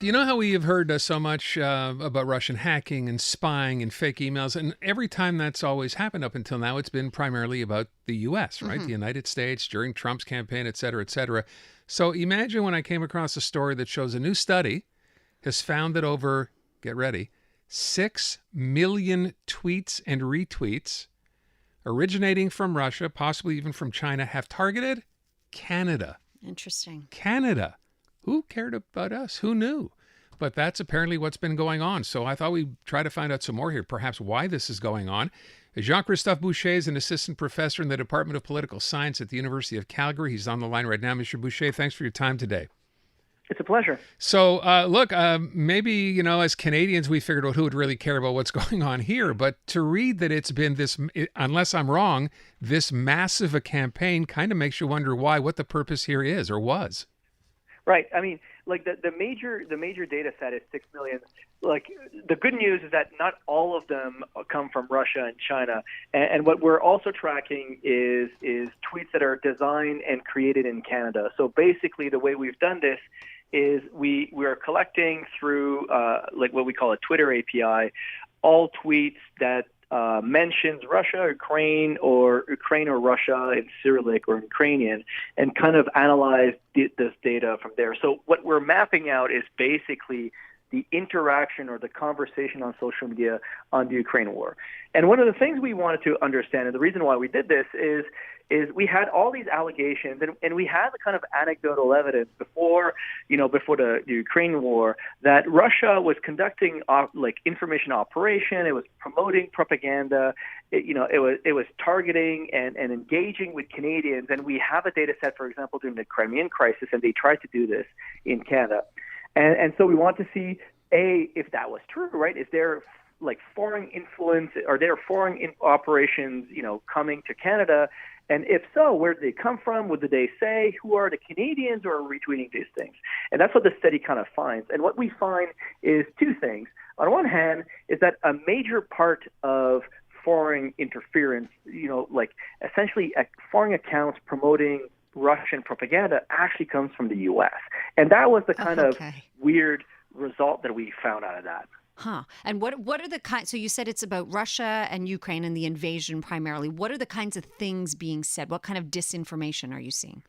You know how we have heard so much about Russian hacking and spying and fake emails, and every time that's always happened up until now, it's been primarily about the U.S., right? Hmm. The United States during Trump's campaign, et cetera, et cetera. So imagine when I came across a story that shows a new study has found that over, get ready, 6 million tweets and retweets originating from Russia, possibly even from China, have targeted Canada. Interesting. Canada. Who cared about us? Who knew? But that's apparently what's been going on. So I thought we'd try to find out some more here, perhaps why this is going on. Jean-Christophe Boucher is an assistant professor in the Department of Political Science at the University of Calgary. He's on the line right now. Mr. Boucher, thanks for your time today. It's a pleasure. So, look, maybe, as Canadians, we figured out who would really care about what's going on here. But to read that it's been this, unless I'm wrong, this massive a campaign kind of makes you wonder what the purpose here is or was. Right. I mean, like the major data set is 6 million. Like the good news is that not all of them come from Russia and China. And what we're also tracking is tweets that are designed and created in Canada. So basically, the way we've done this is we are collecting through like what we call a Twitter API, all tweets that mentions Russia, Ukraine or Russia in Cyrillic or Ukrainian, and kind of analyze this data from there. So what we're mapping out is basically the interaction or the conversation on social media on the Ukraine war. And one of the things we wanted to understand, and the reason why we did this is we had all these allegations, and we had the kind of anecdotal evidence before the Ukraine war that Russia was conducting like information operation. It was promoting propaganda. It was targeting and engaging with Canadians. And we have a data set, for example, during the Crimean crisis, and they tried to do this in Canada. And so we want to see, if that was true, right? Is there like foreign influence? Are there foreign operations, coming to Canada? And if so, where did they come from? What did they say? Who are the Canadians who are retweeting these things? And that's what the study kind of finds. And what we find is two things. On one hand, is that a major part of foreign interference, like essentially foreign accounts promoting Russian propaganda actually comes from the U.S. And that was the kind of Okay. weird result that we found out of that. Huh. And what are the kinds? So you said it's about Russia and Ukraine and the invasion primarily. What are the kinds of things being said? What kind of disinformation are you seeing?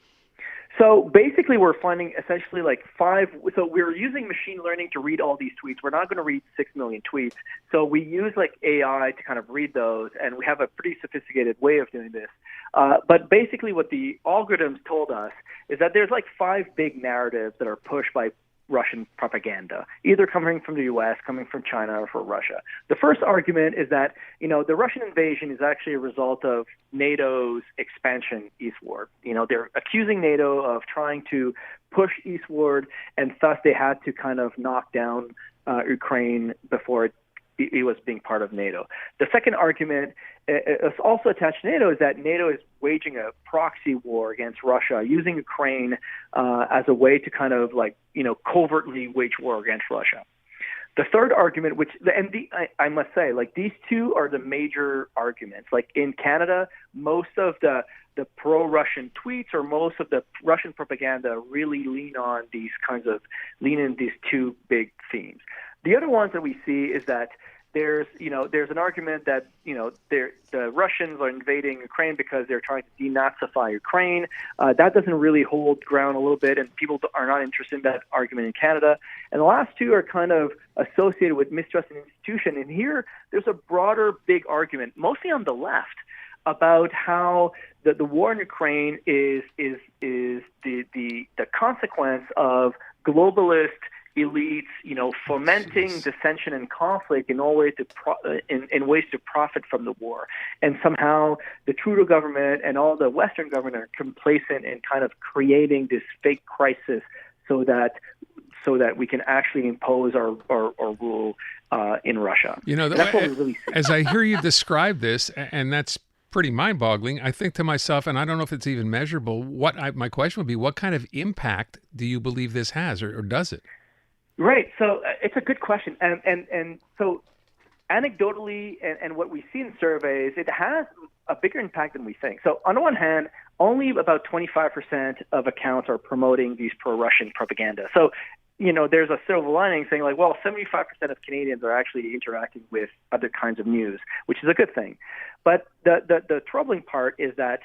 So basically, we're finding essentially like five. So we're using machine learning to read all these tweets. We're not going to read 6 million tweets. So we use like AI to kind of read those, and we have a pretty sophisticated way of doing this. But basically, what the algorithms told us is that there's like five big narratives that are pushed by Russian propaganda, either coming from the U.S., coming from China, or from Russia. The first argument is that, the Russian invasion is actually a result of NATO's expansion eastward. They're accusing NATO of trying to push eastward, and thus they had to kind of knock down Ukraine before it was being part of NATO. The second argument is also attached to NATO is that NATO is waging a proxy war against Russia, using Ukraine as a way to kind of covertly wage war against Russia. The third argument, I must say, like these two are the major arguments. Like in Canada, most of the pro-Russian tweets or most of the Russian propaganda really lean in these two big themes. The other ones that we see is that there's an argument that the Russians are invading Ukraine because they're trying to denazify Ukraine. That doesn't really hold ground a little bit, and people are not interested in that argument in Canada. And the last two are kind of associated with mistrust in institution. And here, there's a broader, big argument, mostly on the left, about how the war in Ukraine is the consequence of globalist elites, fomenting dissension and conflict in ways to profit from the war. And somehow the Trudeau government and all the Western government are complacent in kind of creating this fake crisis so that we can actually impose our rule in Russia. That's what we really see. As I hear you describe this, and that's pretty mind-boggling, I think to myself, and I don't know if it's even measurable, my question would be, what kind of impact do you believe this has, or does it? Right. So it's a good question. And so anecdotally and what we see in surveys, it has a bigger impact than we think. So on the one hand, only about 25% of accounts are promoting these pro-Russian propaganda. So there's a silver lining saying like, well, 75% of Canadians are actually interacting with other kinds of news, which is a good thing. But the troubling part is that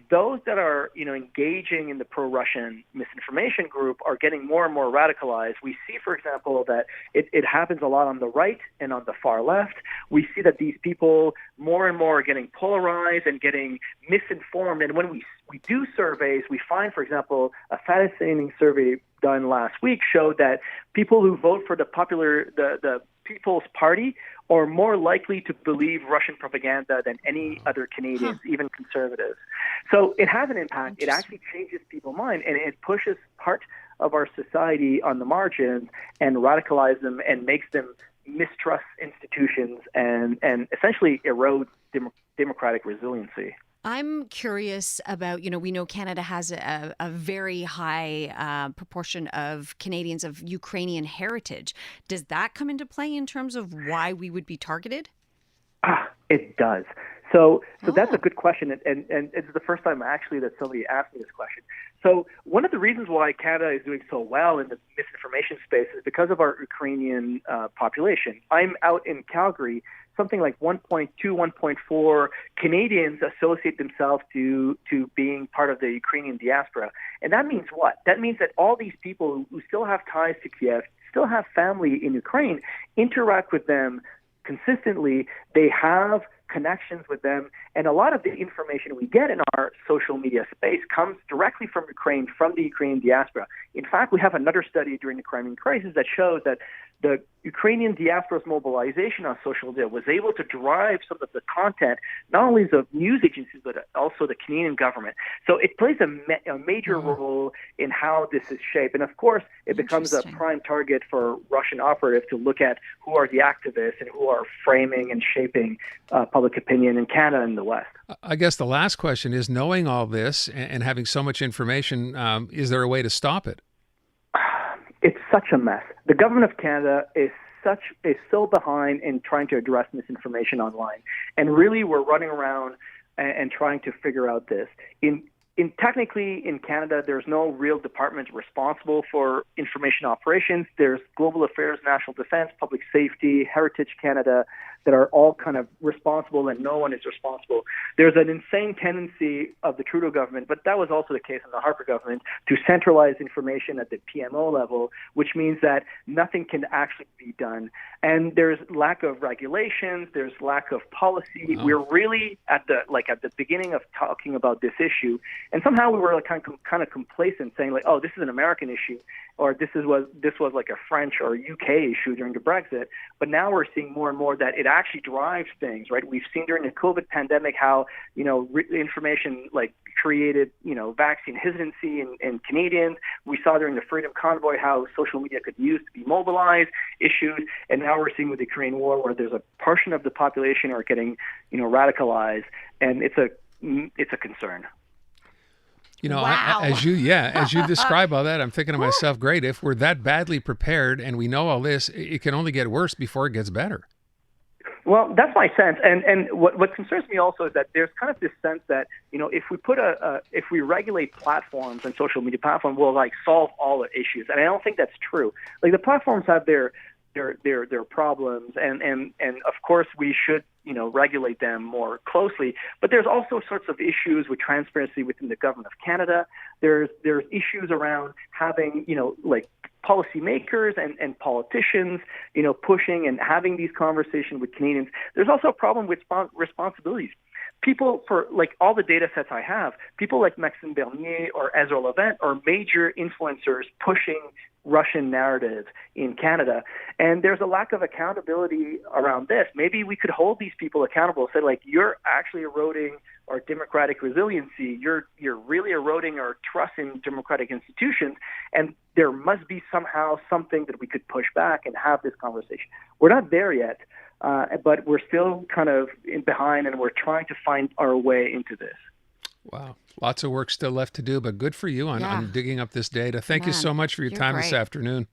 those that are, engaging in the pro-Russian misinformation group are getting more and more radicalized. We see, for example, that it happens a lot on the right and on the far left. We see that these people more and more are getting polarized and getting misinformed. And when we do surveys, we find, for example, a fascinating survey done last week showed that people who vote for the People's Party are more likely to believe Russian propaganda than any other Canadians, even conservatives. So it has an impact. It actually changes people's mind, and it pushes part of our society on the margins and radicalizes them and makes them mistrust institutions and essentially erode democratic resiliency. I'm curious about, we know Canada has a very high proportion of Canadians of Ukrainian heritage. Does that come into play in terms of why we would be targeted? It does. So that's a good question, and it's the first time actually that somebody asked me this question. So one of the reasons why Canada is doing so well in the misinformation space is because of our Ukrainian population. I'm out in Calgary. Something like 1.2, 1.4 Canadians associate themselves to being part of the Ukrainian diaspora. And that means what? That means that all these people who still have ties to Kiev, still have family in Ukraine, interact with them consistently. They have connections with them, and a lot of the information we get in our social media space comes directly from Ukraine, from the Ukrainian diaspora. In fact, we have another study during the Crimean crisis that shows that the Ukrainian diaspora's mobilization on social media was able to drive some of the content, not only of news agencies, but also the Canadian government. So it plays a major role in how this is shaped. And of course, it becomes a prime target for Russian operatives to look at who are the activists and who are framing and shaping public opinion in Canada and the West. I guess the last question is, knowing all this and having so much information, is there a way to stop it? It's such a mess. The government of Canada is so behind in trying to address misinformation online. And really, we're running around and trying to figure out this. Technically, in Canada, there's no real department responsible for information operations. There's Global Affairs, National Defense, Public Safety, Heritage Canada that are all kind of responsible, and no one is responsible. There's an insane tendency of the Trudeau government, but that was also the case in the Harper government, to centralize information at the PMO level, which means that nothing can actually be done. And there's lack of regulations, there's lack of policy. We're really at the beginning of talking about this issue, and somehow we were kind of complacent, saying like, oh, this is an American issue, or this was like a French or UK issue during the Brexit. But now we're seeing more and more that it actually drives things, right? We've seen during the COVID pandemic how, information like created, vaccine hesitancy in Canadians. We saw during the Freedom Convoy how social media could be used to be mobilized issues. And now we're seeing with the Ukraine war where there's a portion of the population are getting, radicalized. And it's a concern. Wow. As you describe all that, I'm thinking to myself, great, if we're that badly prepared and we know all this, it can only get worse before it gets better. Well, that's my sense, and what concerns me also is that there's kind of this sense that if we regulate platforms and social media platforms, we'll solve all the issues, and I don't think that's true. Like, the platforms have their problems, and of course we should regulate them more closely. But there's also sorts of issues with transparency within the government of Canada. There's issues around having policymakers and politicians pushing and having these conversations with Canadians. There's also a problem with responsibilities. People, for all the data sets I have, people like Maxime Bernier or Ezra Levent are major influencers pushing Russian narrative in Canada. And there's a lack of accountability around this. Maybe we could hold these people accountable, say you're actually eroding our democratic resiliency. You're really eroding our trust in democratic institutions. And there must be somehow something that we could push back and have this conversation. We're not there yet. But we're still kind of behind, and we're trying to find our way into this. Wow. Lots of work still left to do, but good for you on digging up this data. Thank you so much for your time this afternoon.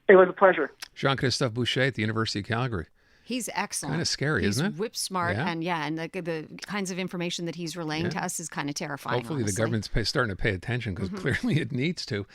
It was a pleasure. JEAN-CHRISTOPHE Boucher at the University of Calgary. He's excellent. Kind of scary, isn't it? He's whip smart, and the kinds of information that he's relaying to us is kind of terrifying. Hopefully honestly. the government's starting to pay attention, because clearly it needs to.